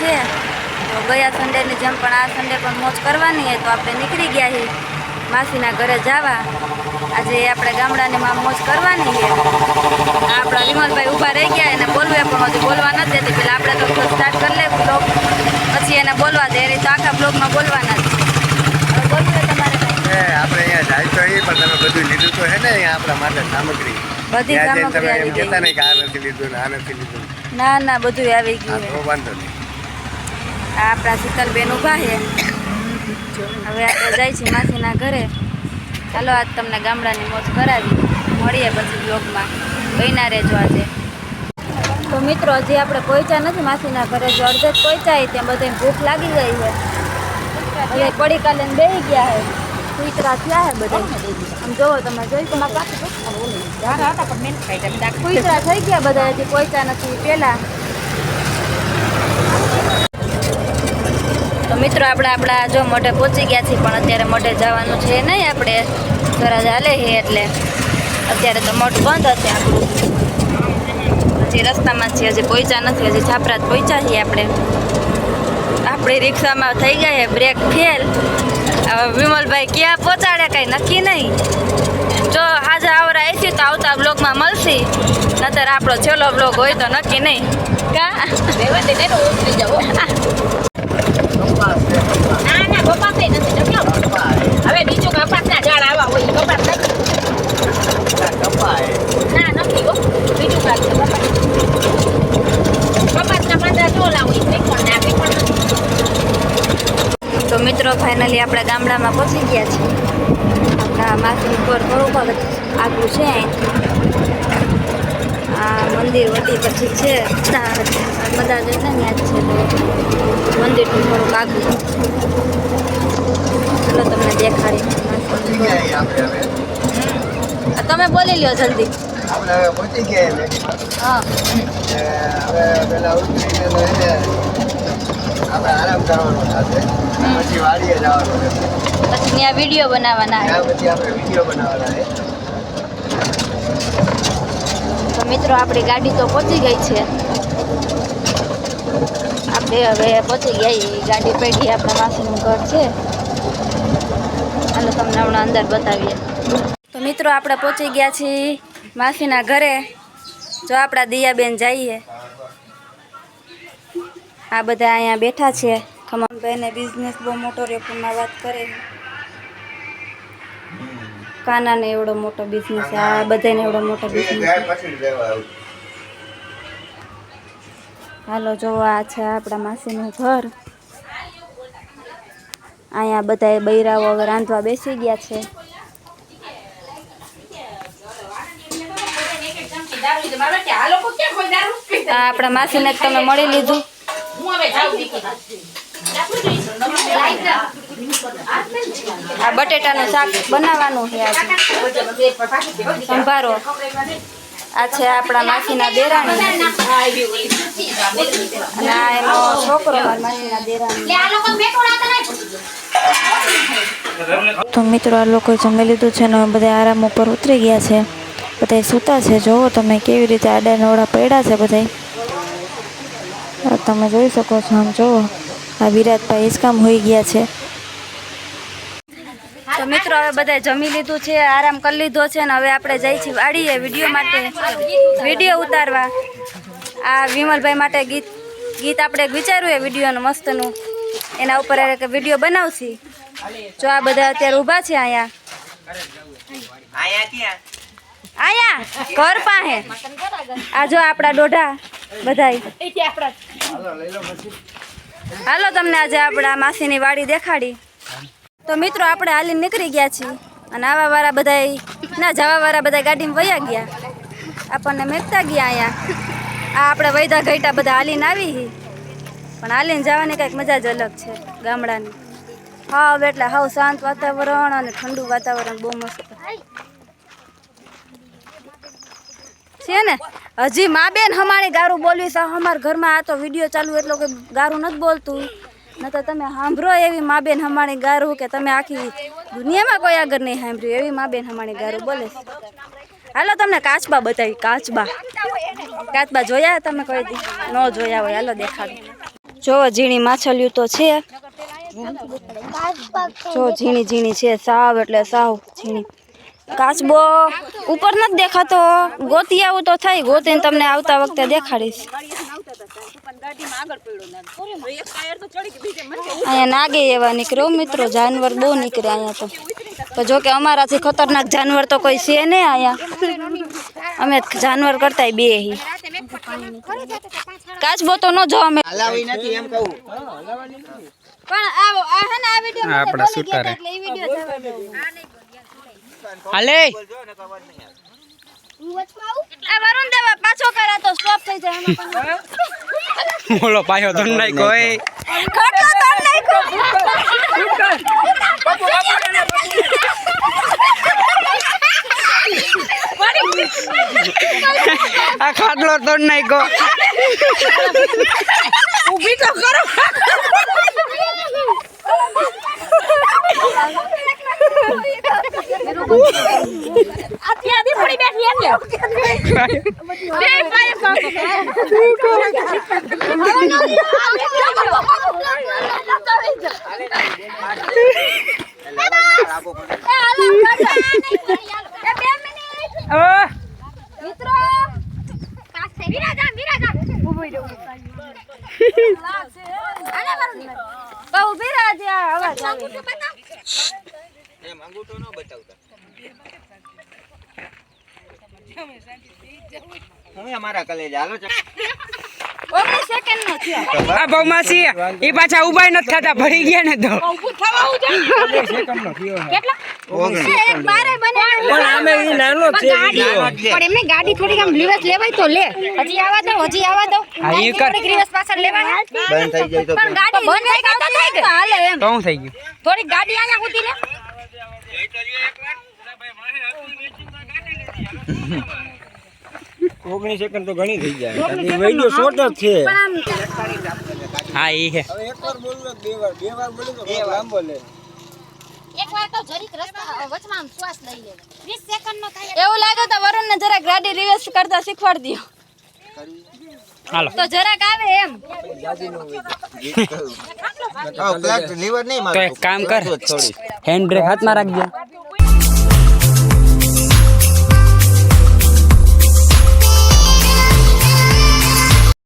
છે તો ગયા સન્ડેની જેમ પણ આ સન્ડે પણ મોજ કરવાની છે તો આપણે નીકળી ગયા છીએ માસીના ઘરે જવા। આજે આપણે ગામડાની માં મોજ કરવાની છે। આપણા વિમલભાઈ ઊભા રહી ગયા એને બોલવે પણ હજી બોલવા નથી દેતી। પેલા આપણે તો સ્ટાર્ટ કરી લે બ્લોગ પછી એને બોલવા દે એ તો આખા બ્લોગમાં બોલવાના જ। હવે બોલવું તમારે આપણે અહીંયા જાય તો એ પણ તમે બધું લીધું તો હે ને અહીંયા આપણા માટે સામગ્રી બધી સામગ્રી આવી ગઈ। કહેતા નહીં કે આ નથી લીધું ને આ નથી લીધું। ના ના બધું આવી ગયું તો વાંધો નહીં। આ આપણા શીતલબેન ઊભા છે। હવે આપણે જાય છીએ માસીના ઘરે। ચાલો આજ તમને ગામડાની મોજ કરાવી। મળીએ પછી બ્લોગમાં બન્યા રહેજો આજે। તો મિત્રો હજી આપણે પહોંચ્યા નથી માસીના ઘરે। જો અડધે જ પહોંચ્યા ત્યાં બધાને ભૂખ લાગી ગઈ છે। હવે પડી કાલે બેસી ગયા છે કુતરા થયા છે બધા। આમ જોવો તમે જોઈ કુતરા થઈ ગયા બધા હજી પહોંચ્યા નથી પહેલા। તો મિત્રો આપણે આપણા જો મોઢે પહોંચી ગયા છીએ પણ અત્યારે મોઢે જવાનું છે નહીં। આપણે ઘરે ચાલે છે એટલે અત્યારે તો મોઢ બંધ હશે આપણું। હજી રસ્તામાં છીએ હજી પહોંચ્યા નથી। હજી છાપરા જ પહોંચ્યા છીએ આપણે। આપણી રિક્ષામાં થઈ ગયા છે બ્રેક ફેલ। હવે વિમલભાઈ ક્યાં પહોંચાડે કંઈ નક્કી નહીં। જો હાજર આવરા એસી તો આવતા બ્લોગમાં મળશે નતર આપણો છેલ્લો બ્લોગ હોય તો નક્કી નહીં કા હવે બીજું કપાસના ઝાડ આવા હોય કપાસ ના નથી હો બીજું કપાસના પાંદડા ચોલા હોય પણ તો મિત્રો ફાઇનલી આપણે ગામડામાં પહોંચી ગયા છીએ। આપણા માસી ઉપર થોડુંક આગળ છે આ મંદિર વટી પછી છે બધા જે છે ને જ છે તો મંદિરનું થોડુંક આગળ ચાલો તમને દેખાડી। તમે બોલી લ્યો જલ્દી। આપણે હવે પહોંચી ગયા હા હવે પેલા ઉતરીને આપણે આરામ કરવાનો થશે પછી વાડીએ જવાનું રહેશે પછી ત્યાં વિડીયો બનાવવાના ત્યાં પછી આપણે વિડીયો બનાવવાના છે। તો મિત્રો આપણી ગાડી તો પહોંચી ગઈ છે। આપણે હવે પહોંચી ગયા ગાડી પડી આપણા માસીનું ઘર છે। હાલો તમને હમણાં અંદર બતાવીએ। તો મિત્રો આપણે પહોંચી ગયા છીએ માસીના ઘરે। જો આપણા દિયાબેન જઈએ આ બધા અહીંયા બેઠા છે। ખમણભાઈને બિઝનેસ બહુ મોટો રેપમાં વાત કરે કાનાને એવડો મોટો બિઝનેસ આ બધાને એવડો મોટો બિઝનેસ। હાલો જોવા આ છે આપણા માસીનું ઘર। અહીંયા બધા બૈરાઓ હવે રાંધવા બેસી ગયા છે। આ આપણા માસીને તમે મળી લીધું। આ બટેટાનું શાક બનાવવાનું છે આજે સંભારો। આ છે આપણા માસીના દેરાણી અને આ એનો છોકરો માસીના દેરાણી। તો મિત્રો આ લોકો જમી લીધું છે ને બધા આરામ ઉપર ઉતરી ગયા છે। બધા સૂતા છે। જોવો તમે કેવી રીતે આડા નવડા પડ્યા છે બધા તમે જોઈ શકો છો। આમ જોવો આ વિરાટભાઈ હિસકામ હોઈ ગયા છે। તો મિત્રો હવે બધા જમી લીધું છે આરામ કરી લીધો છે ને હવે આપણે જઈ છીએ વાડીએ વિડીયો માટે વિડીયો ઉતારવા। આ વિમલભાઈ માટે ગીત આપણે વિચાર્યું છે વિડીયોનું મસ્તનું એના ઉપર વિડીયો બનાવશી। જો આ બધા અત્યારે ઊભા છે અહીંયા ઘર પાસે। આ જો આપણા દોઢા બધાય। હાલો તમને આજે આપણા માસીની વાડી દેખાડી। તો મિત્રો આપણે હાલીને નીકળી ગયા છીએ અને આવાવાળા બધા ના જવાવાળા બધા ગાડીમાં વયા ગયા આપણને મેકતા ગયા અહીંયા। આ આપણે વૈધા ઘઈટા બધા હાલીને આવી પણ હાલીને જવાની કંઈક મજા જ અલગ છે ગામડાની। હાવ એટલે હાવ શાંત વાતાવરણ અને ઠંડુ વાતાવરણ બહુ મસ્ત છે ને। હજી મા બેન હમાણી ગારું બોલવી છે અમારા ઘરમાં। આ તો વિડીયો ચાલુ એટલો કે ગારું નથી બોલતું ન તો તમે સાંભળો એવી મા બેન હમાણી ગારું કે તમે આખી દુનિયામાં કોઈ આગળ નહીં સાંભળ્યું એવી મા બેન હમાણી ગારું બોલે છે। હાલો તમને કાચબા બતાવી। કાચબા જોયા તમે કોઈ દી ન જોયા હોય? હાલો દેખાડો। જો ઝીણી માછલીઓ તો છે, જો ઝીણી ઝીણી છે, સાવ એટલે સાવ ઝીણી. કાચબો ઉપર નથી દેખાતો, ગોતી આવું તો થાય, ગોતીને તમને આવતા વખતે દેખાડીશ. અહીંયા નાગે એવા નીકળ્યો મિત્રો, જાનવર બહુ નીકળે અહીંયા તો જો કે અમારાથી ખતરનાક જાનવર તો કોઈ છે નહીં અહીંયા, અમે જાનવર કરતા બે હી. કાચબો તો ન જો અમે હલાવી નથી એમ કહું. પણ આવો આ હે ને આ વિડિયો આપડા સુતારે એટલે ઈ વિડિયો જવા દો. હાલે આ વરુણ દેવા પાછો કરા તો સ્ટોપ થઈ જાય એમાં. બોલો પાયો ધન નાઈ કોઈ ખોટો તો નાખ્યો. આ ખાટલો ધન નાઈ કો ઊભી તો કરો. અત્યારથી પડી બેઠી એટલે બે પાયે કાકો. હવે અમારા કલેજ હાલો છે. 19 સેકન્ડ નો થયો. આ બહુમાસી એ પાછા ઉભા નથી થતા, ભરી ગયા ને તો ઊભું થવાવું છે. કેટલા? એક બારે બને પણ આમે ઈ નાનો છે પણ એમને ગાડી થોડીક આમ રિવર્સ લેવાય તો લે. હજી આવા દો. હા, એ કર. થોડીક રિવર્સ પાછળ લેવાય. બંધ થઈ જાય તો પણ ગાડી બંધ થઈ ગઈ તો થઈ ગઈ. હાલે એમ. તો હું થઈ ગયું. થોડીક ગાડી અહીંયા સુધી લે. 19 સેકન્ડ તો ઘણી થઈ જાય. વિડિયો શોર્ટ જ છે. હા ઈ હે હવે એકવાર બોલવું બે વાર બોલું તો લાંબો લે. એકવાર તો જરીક રસ્તા વચમાં આમ શ્વાસ લઈ લે. 20 સેકન્ડ નો થાય. એવું લાગે તો વરુણ ને જરાક ગાડી રિવર્સ કરતા શીખવાડી દો હાલો તો જરાક આવે એમ. ક્લચ લીવર નહીં તો મારું. એક કામ કર, હેન્ડ બ્રેક હાથમાં રાખજો.